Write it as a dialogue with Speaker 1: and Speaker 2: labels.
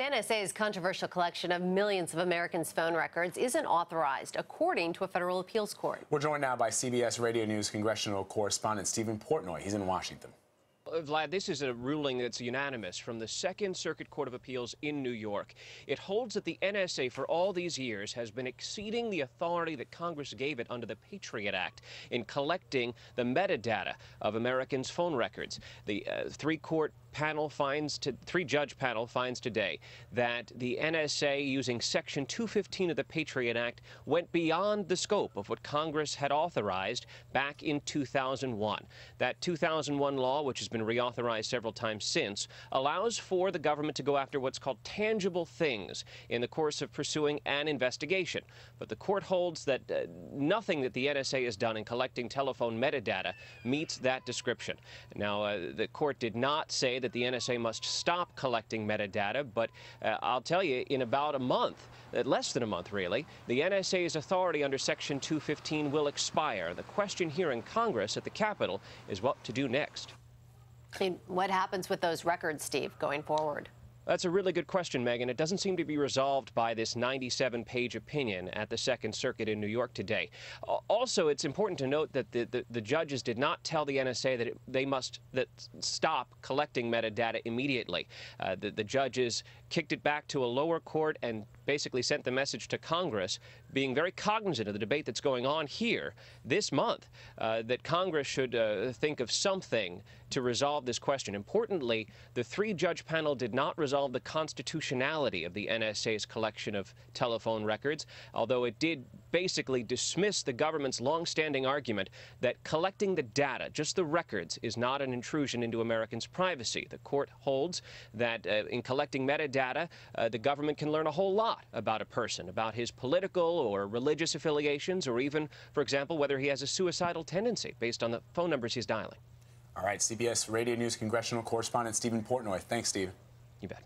Speaker 1: NSA's controversial collection of millions of Americans' phone records isn't authorized, according to a federal appeals court.
Speaker 2: We're joined now by CBS Radio News congressional correspondent Steven Portnoy. He's in Washington.
Speaker 3: Vlad, this is a ruling that's unanimous from the Second Circuit Court of Appeals in New York. It holds that the NSA for all these years has been exceeding the authority that Congress gave it under the Patriot Act in collecting the metadata of Americans' phone records. The three-judge panel finds today that the NSA, using Section 215 of the Patriot Act, went beyond the scope of what Congress had authorized back in 2001. That 2001 law, which has been reauthorized several times since, allows for the government to go after what's called tangible things in the course of pursuing an investigation. But the court holds that nothing that the NSA has done in collecting telephone metadata meets that description. Now, the court did not say that the NSA must stop collecting metadata, but I'll tell you, in about a month, less than a month really, the NSA's authority under Section 215 will expire. The question here in Congress at the Capitol is what to do next.
Speaker 1: And what happens with those records, Steve, going forward?
Speaker 3: That's a really good question, Megan. It doesn't seem to be resolved by this 97-page opinion at the Second Circuit in New York today. Also, it's important to note that the judges did not tell the NSA that they must stop collecting metadata immediately. The judges kicked it back to a lower court and basically sent the message to Congress, being very cognizant of the debate that's going on here this month, that Congress should think of something to resolve this question. Importantly, the three-judge panel did not resolve the constitutionality of the NSA's collection of telephone records, although it did basically dismiss the government's long-standing argument that collecting the data, just the records, is not an intrusion into Americans' privacy. The court holds that in collecting metadata, the government can learn a whole lot about a person, about his political or religious affiliations, or even, for example, whether he has a suicidal tendency based on the phone numbers he's dialing.
Speaker 2: All right, CBS Radio News congressional correspondent Steven Portnoy. Thanks, Steve.
Speaker 3: You bet.